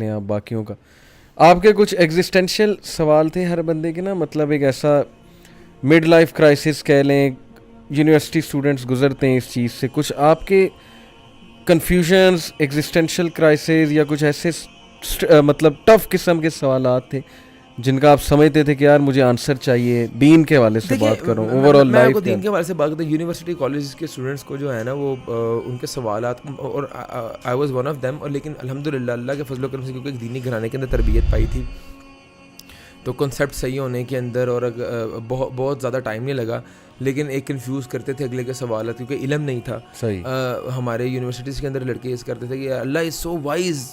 آپ باقیوں کا. آپ کے کچھ ایگزسٹینشیل سوال تھے ہر بندے کے نا, مطلب ایک ایسا مڈ لائف کرائسس کہہ لیں, یونیورسٹی اسٹوڈنٹس گزرتے ہیں اس چیز سے, کچھ آپ کے کنفیوژنس, ایگزسٹینشیل کرائسس یا کچھ ایسے مطلب ٹف قسم کے سوالات تھے جن کا آپ سمجھتے تھے کہ یار مجھے آنسر چاہیے؟ دین کے حوالے سے بات کروں, اوور آل میں لائف. آپ کو دین کے حوالے سے بات کرتا ہوں. یونیورسٹی کالجز کے اسٹوڈنٹس کو جو ہے نا وہ ان کے سوالات, اور I was one of them, اور لیکن الحمد للہ اللہ کے فضل و کرم سے کیونکہ ایک دینی گھرانے کے اندر تربیت پائی تھی تو کنسیپٹ صحیح ہونے کے اندر اور بہت زیادہ ٹائم نہیں لگا, لیکن ایک کنفیوز کرتے تھے اگلے کے سوالات کیونکہ علم نہیں تھا. ہمارے یونیورسٹیز کے اندر لڑکے اس کرتے تھے کہ اللہ is so wise,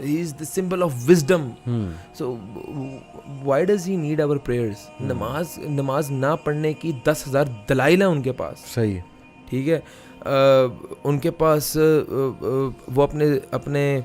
he is the symbol of wisdom, so why does he need our prayers. نماز نہ پڑھنے کی 10,000 دلائل ہیں ان کے پاس. صحیح, ٹھیک ہے, ان کے پاس وہ اپنے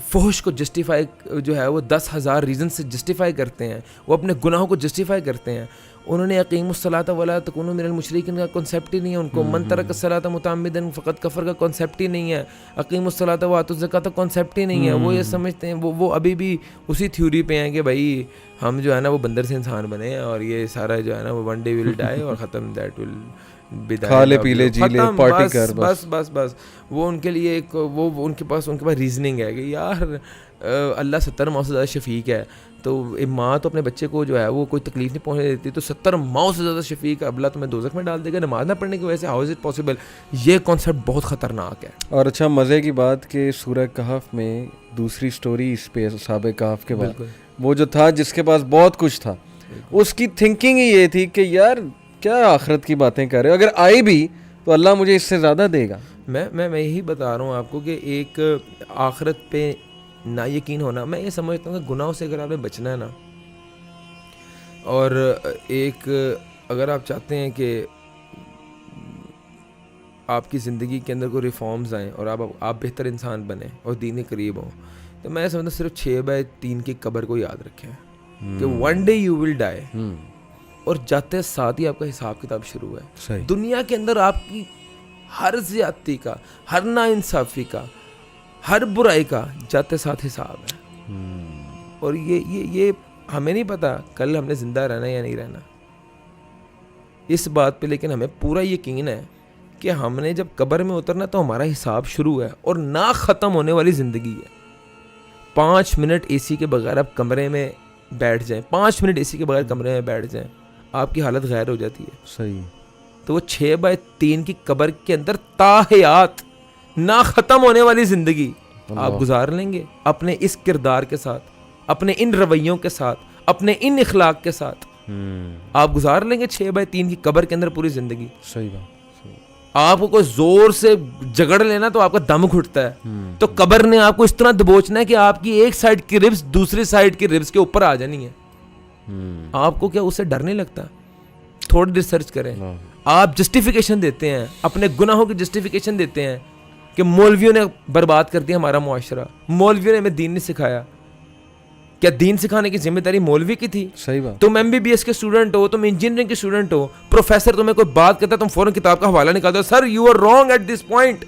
فحش کو جسٹیفائی جو ہے وہ 10,000 ریزن سے جسٹیفائی کرتے ہیں, وہ اپنے گناہوں کو جسٹیفائی کرتے ہیں. انہوں نے اقیم الصلاۃ ولا تکونوا من المشرکین کا کانسیپٹ ہی نہیں ہے ان کو. من ترک الصلاۃ متعمدا فقد کفر کا کانسیپٹ ہی نہیں ہے. اقیم الصلاۃ وآتوا الزکاۃ کا کانسیپٹ ہی نہیں ہے. وہ یہ سمجھتے ہیں, وہ ابھی بھی اسی تھیوری پہ ہیں کہ بھائی ہم جو ہے نا وہ بندر سے انسان بنے ہیں اور یہ سارا جو ہے نا وہ ون ڈے ول ڈائی اور ختم, دیٹ ول کھا لے پی لے جی لے پارٹی کر, بس. وہ ان کے لیے ایک وہ ان کے پاس ریزننگ ہے کہ یار اللہ 70 ماؤں سے زیادہ شفیق ہے, تو ماں تو اپنے بچے کو جو ہے وہ کوئی تکلیف نہیں پہنچنے دیتی, تو 70 ماؤں سے زیادہ شفیق ہے, اللہ تمہیں دوزخ میں ڈال دے گا نماز نہ پڑھنے کی وجہ سے. How is it possible? یہ کانسیپٹ بہت خطرناک ہے. اور اچھا مزے کی بات کہ سورہ کہف میں دوسری سٹوری اس پہ اصحاب کہف کے بعد وہ جو تھا جس کے پاس بہت کچھ تھا, اس کی تھنکنگ ہی یہ تھی کہ یار کیا آخرت کی باتیں کر رہے ہو, اگر آئی بھی تو اللہ مجھے اس سے زیادہ دے گا. میں یہی بتا رہا ہوں آپ کو کہ ایک آخرت پہ نا یقین ہونا, میں یہ سمجھتا ہوں کہ گناہوں سے اگر آپ نے بچنا ہے نا, اور ایک اگر آپ چاہتے ہیں کہ آپ کی زندگی کے اندر کوئی ریفارمز آئیں اور آپ بہتر انسان بنیں اور دین کے قریب ہوں, تو میں سمجھتا ہوں صرف 6/3 کی قبر کو یاد رکھیں کہ ون ڈے یو ول ڈائی, اور جاتے ساتھ ہی آپ کا حساب کتاب شروع ہے. دنیا کے اندر آپ کی ہر زیادتی کا, ہر ناانصافی کا, ہر برائی کا جاتے ساتھ حساب ہے. اور یہ ہمیں نہیں پتا کل ہم نے زندہ رہنا یا نہیں رہنا اس بات پہ, لیکن ہمیں پورا یقین ہے کہ ہم نے جب قبر میں اترنا تو ہمارا حساب شروع ہے اور نہ ختم ہونے والی زندگی ہے. 5 منٹ اے سی کے بغیر آپ کمرے میں بیٹھ جائیں, 5 منٹ اے سی کے بغیر کمرے میں بیٹھ جائیں, آپ کی حالت غیر ہو جاتی ہے. صحیح. تو وہ 6/3 کی قبر کے اندر تاحیات نہ ختم ہونے والی زندگی آپ گزار لیں گے اپنے اس کردار کے ساتھ, اپنے ان رویوں کے ساتھ, اپنے ان اخلاق کے ساتھ. آپ گزار لیں گے 6/3 کی قبر کے اندر پوری زندگی. صحیح بات. آپ کو کوئی زور سے جگڑ لینا تو آپ کا دم گھٹتا ہے, تو قبر نے آپ کو اس طرح دبوچنا ہے کہ آپ کی ایک سائڈ کی ربس دوسری سائڈ کی ربس کے اوپر آ جانی ہے. آپ کو کیا اس سے ڈر نہیں لگتا؟ تھوڑی ریسرچ کریں. آپ جسٹیفیکیشن دیتے ہیں, اپنے گناہوں کی جسٹیفیکیشن دیتے ہیں کہ مولویوں نے برباد کر دیا ہمارا معاشرہ, مولویوں نے ہمیں دین نہیں سکھایا. کیا دین سکھانے کی ذمہ داری مولوی کی تھی؟ صحیح بات. تم MBBS کے اسٹوڈنٹ ہو, تم انجینئرنگ کے اسٹوڈنٹ ہو, پروفیسر تمہیں کوئی بات کرتا ہے تم فوراً کتاب کا حوالہ نکال دو, sir you are wrong at this point.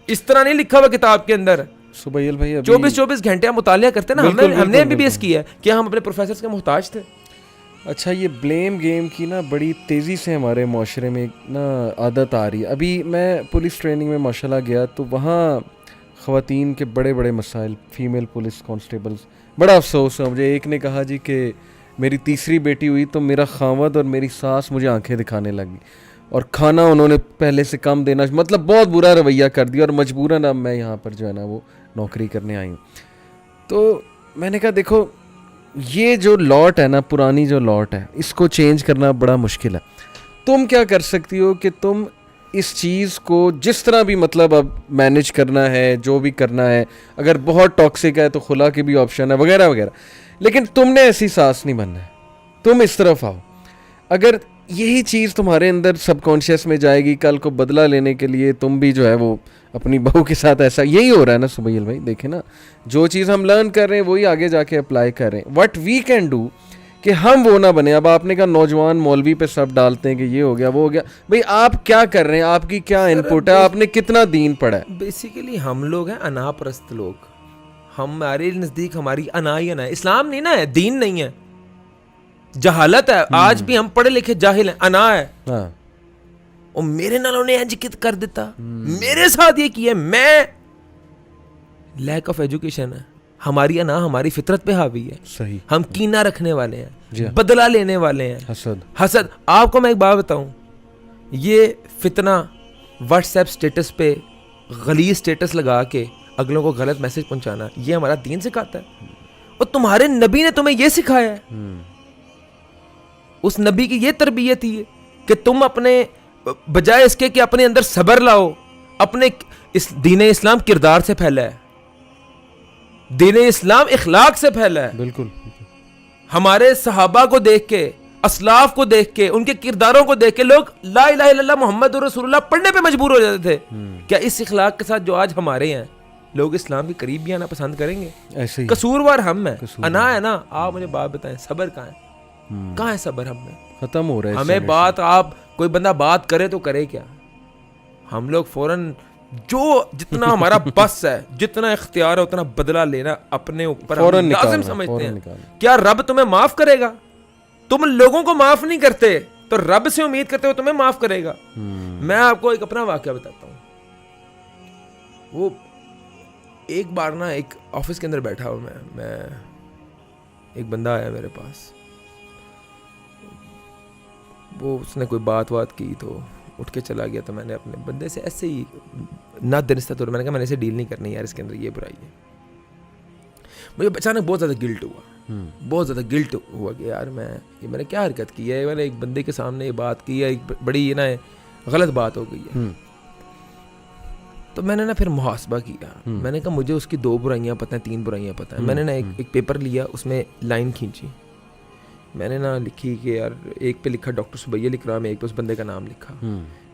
اس طرح نہیں لکھا ہوا کتاب کے اندر. سبیل بھائی 24 گھنٹے آپ مطالعہ کرتے ہیں نا, ہم نے MBBS کیا ہے, کیا ہم اپنے پروفیسرز کے محتاج تھے؟ اچھا یہ بلیم گیم کی نا بڑی تیزی سے ہمارے معاشرے میں نا عادت آ رہی ہے. ابھی میں پولیس ٹریننگ میں ماشاءاللہ گیا تو وہاں خواتین کے بڑے بڑے مسائل, فیمیل پولیس کانسٹیبلز, بڑا افسوس ہے مجھے. ایک نے کہا جی کہ میری تیسری بیٹی ہوئی تو میرا خاوند اور میری ساس مجھے آنکھیں دکھانے لگی اور کھانا انہوں نے پہلے سے کم دینا, مطلب بہت برا رویہ کر دیا, اور مجبوراً اب میں یہاں پر جو ہے نا وہ نوکری کرنے آئی ہوں. تو میں نے کہا دیکھو یہ جو لاٹ ہے نا, پرانی جو لاٹ ہے, اس کو چینج کرنا بڑا مشکل ہے. تم کیا کر سکتی ہو کہ تم اس چیز کو جس طرح بھی مطلب اب مینیج کرنا ہے, جو بھی کرنا ہے, اگر بہت ٹاکسک ہے تو خلا کی بھی آپشن ہے وغیرہ وغیرہ, لیکن تم نے ایسی ساس نہیں بننا ہے. تم اس طرف آؤ. اگر یہی چیز تمہارے اندر سب کانشیس میں جائے گی, کل کو بدلہ لینے کے لیے تم بھی جو ہے وہ اپنی بہو کے ساتھ, ایسا یہی ہو رہا ہے نا سبیل بھائی, دیکھیں نا جو چیز ہم لرن کر رہے ہیں وہی آگے جا کے اپلائی کر رہے ہیں. وٹ وی کین ڈو کہ ہم وہ نہ بنے. اب آپ نے کہا نوجوان مولوی پہ سب ڈالتے ہیں کہ یہ ہو گیا وہ ہو گیا, بھئی آپ کیا کر رہے ہیں, آپ کی کیا ان پٹ ہے, آپ نے کتنا دین پڑھا ہے؟ بیسیکلی ہم لوگ ہیں انا پرست لوگ. ہمارے نزدیک ہماری انا ہی انا ہے. اسلام نہیں نا ہے, دین نہیں ہے, جہالت ہے. آج بھی ہم پڑھے لکھے جاہل ہیں, انا ہے. اور میرے نالوں نے انج کر دیتا, میرے ساتھ یہ کیا, میں لیک آف ایجوکیشن ہے. ہماری انا ہماری فطرت پہ حاوی ہے. صحیح. ہم کینہ رکھنے والے ہیں, بدلہ لینے والے ہیں, حسد. آپ کو میں ایک بات بتاؤں, یہ فتنہ واٹس ایپ اسٹیٹس پہ غلیظ اسٹیٹس لگا کے اگلوں کو غلط میسج پہنچانا, یہ ہمارا دین سکھاتا ہے. اور تمہارے نبی نے تمہیں یہ سکھایا ہے. اس نبی کی یہ تربیت ہی ہے کہ تم اپنے بجائے اس کے کہ اپنے اندر صبر لاؤ, اپنے اس دین اسلام کردار سے پھیلا ہے, دین اسلام اخلاق سے پھیلا ہے. بالکل. ہمارے صحابہ کو دیکھ کے, اسلاف کو دیکھ کے, ان کے کرداروں کو دیکھ کے لوگ لا الہ الا اللہ محمد رسول اللہ پڑھنے پہ مجبور ہو جاتے تھے. کیا اس اخلاق کے ساتھ جو آج ہمارے ہیں لوگ اسلام کے قریب بھی آنا پسند کریں گے؟ ایسے ہی قصوروار ہم ہیں, انا ہے نا. آپ مجھے بات بتائیں, صبر کہاں ہے؟ کہاں ہے صبر ہم میں؟ ختم ہو رہا ہے. ہمیں بات, آپ کوئی بندہ بات کرے تو کرے کیا, ہم لوگ فوراً جو جتنا ہمارا بس ہے, جتنا اختیار ہے اتنا بدلہ لینا اپنے اوپر لازم سمجھتے ہیں. کیا رب تمہیں معاف کرے گا؟ تم لوگوں کو معاف نہیں کرتے تو رب سے امید کرتے ہو تمہیں معاف کرے گا. میں آپ کو ایک اپنا واقعہ بتاتا ہوں. وہ ایک بار نا ایک آفس کے اندر بیٹھا ہوں میں ایک بندہ آیا میرے پاس, وہ اس نے کوئی بات کی تو اٹھ کے چلا گیا. تو میں نے اپنے بندے سے ایسے ہی نہ دنستہ طور میں نے کہا میں نے اسے ڈیل نہیں کرنی یار, اس کے اندر یہ برائی ہے. مجھے اچانک بہت زیادہ گلٹ ہوا کہ یار میں نے کیا حرکت کی ہے, میں نے ایک بندے کے سامنے یہ بات کی ہے, ایک بڑی نا غلط بات ہو گئی ہے. تو میں نے نا پھر محاسبہ کیا. میں نے کہا مجھے اس کی 2 برائیاں پتہ ہیں, 3 برائیاں پتہ ہیں. میں نے نا ایک پیپر لیا, اس میں لائن کھینچی. میں نے نا لکھی کہ یار ایک پہ لکھا ڈاکٹر سبیہ لکھ رہا, میں ایک پہ اس بندے کا نام لکھا.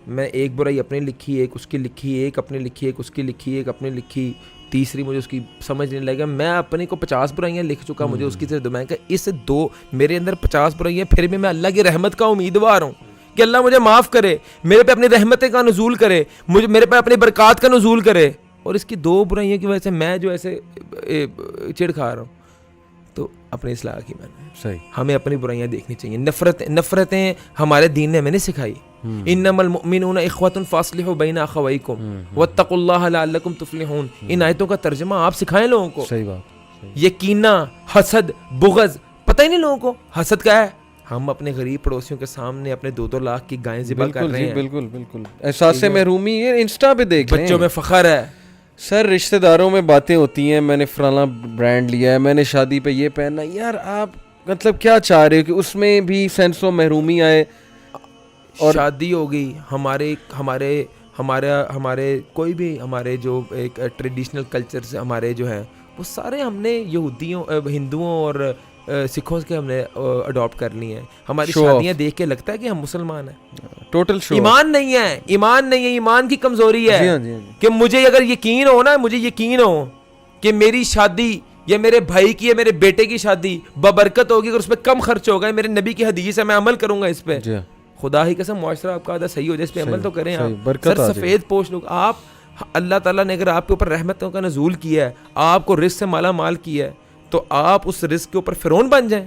میں ایک برائی اپنی لکھی, ایک اس کی لکھی, ایک اپنی لکھی, ایک اس کی لکھی, ایک اپنی لکھی, تیسری مجھے اس کی سمجھ نہیں لگا. میں اپنے کو 50 برائیاں لکھ چکا, مجھے اس کی صرف 2. میں کہا اس 2 میرے اندر 50 برائیاں, پھر بھی میں اللہ کی رحمت کا امیدوار ہوں کہ اللہ مجھے معاف کرے, میرے پہ اپنی رحمتیں کا نزول کرے, میرے پہ اپنی برکات کا نزول کرے. اور اس کی 2 برائیوں کی وجہ سے میں جو ایسے چڑ کھا رہا ہوں, تو اپنی اصلاح کی میں نے. صحیح. ہمیں اپنی برائیاں دیکھنی چاہیے. نفرتیں ہمارے دین نے ہمیں نہیں سکھائی. انما المؤمنون اخوۃ فاصلحوا بین اخویکم واتقوا اللہ لعلکم تفلحون. ان آیتوں کا ترجمہ آپ سکھائیں لوگوں کو. صحیح بات. یہ کینہ, حسد, بغض پتہ ہی نہیں لوگوں کو. حسد کیا ہے؟ ہم اپنے غریب پڑوسیوں کے سامنے اپنے 2-2 لاکھ کی گائیں ذبح کر رہے ہیں. بالکل بالکل. احساس محرومی یہ انسٹا پہ دیکھ رہے ہیں, بچوں میں فخر ہے. سر رشتہ داروں میں باتیں ہوتی ہیں, میں نے فلانا برانڈ لیا ہے, میں نے شادی پہ یہ پہننا. یار آپ مطلب کیا چاہ رہے ہو کہ اس میں بھی سینس آف محرومی آئے؟ اور شادی ہو گئی, ہمارے کوئی بھی ہمارے جو ایک ٹریڈیشنل کلچر سے ہمارے جو ہیں وہ سارے ہم نے یہودیوں, ہندوؤں اور سکھوں کے ہم نے اڈاپٹ کر لی ہیں. ہماری شادیاں دیکھ کے لگتا ہے کہ ہم مسلمان ہیں. ٹوٹل شو. ایمان نہیں ہے, ایمان کی کمزوری ہے. کہ مجھے اگر یقین ہو نا, مجھے یقین ہو کہ میری شادی یا میرے بھائی کی یا میرے بیٹے کی شادی ببرکت ہوگی, اگر اس پہ کم خرچ ہوگا, میرے نبی کی حدیث ہے, میں عمل کروں گا اس پہ. خدا ہی قسم معاشرہ آپ کا آدھا صحیح ہو جائے, اس پہ عمل تو کریں آپ. سر سفید پوش لوگ, آپ اللہ تعالیٰ نے اگر آپ کے اوپر رحمتوں کا نزول کیا ہے, آپ کو رزق سے مالا مال کیا ہے, تو آپ اس رزق کے اوپر فرعون بن جائیں,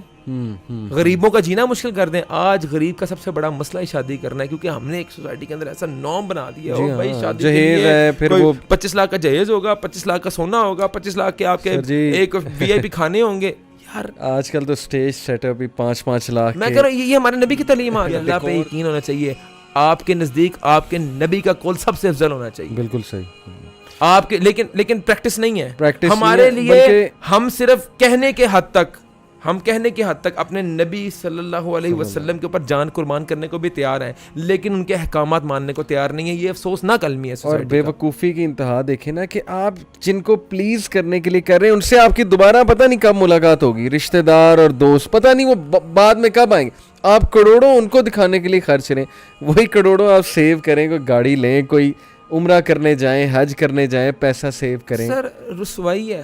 غریبوں کا جینا مشکل کر دیں. آج غریب کا سب سے بڑا مسئلہ ہی شادی کرنا ہے, کیونکہ ہم نے ایک سوسائٹی کے اندر ایسا نام بنا دیا ہے بھائی شادی جہیز ہے, پھر وہ 25 لاکھ کا جہیز ہوگا, 25 لاکھ کا سونا ہوگا, 25 لاکھ کے آپ کے ایک VIP کھانے ہوں گے. یار آج کل تو اسٹیج سیٹ اپ بھی 5-5 لاکھ. میں کہہ رہا ہوں یہ ہمارے نبی کی تعلیم آ گئی. اللہ پہ یقین ہونا چاہیے. آپ کے نزدیک آپ کے نبی کا قول سب سے افضل ہونا چاہیے. بالکل صحیح. آپ کے لیکن پریکٹس نہیں ہے ہمارے لیے. ہم صرف کہنے کے حد تک اپنے نبی صلی اللہ علیہ وسلم کے اوپر جان قربان کرنے کو بھی تیار ہیں, لیکن ان کے احکامات ماننے کو تیار نہیں ہے. یہ افسوسناک المی ہے. اور بے وقوفی کی انتہا دیکھیں نا کہ آپ جن کو پلیز کرنے کے لیے کر رہے ہیں, ان سے آپ کی دوبارہ پتہ نہیں کب ملاقات ہوگی. رشتہ دار اور دوست پتہ نہیں وہ بعد میں کب آئیں گے. آپ کروڑوں ان کو دکھانے کے لیے خرچ کریں, وہی کروڑوں آپ سیو کریں, کوئی گاڑی لیں, کوئی عمرہ کرنے جائیں, حج کرنے جائیں, پیسہ سیو کریں. سر رسوائی ہے.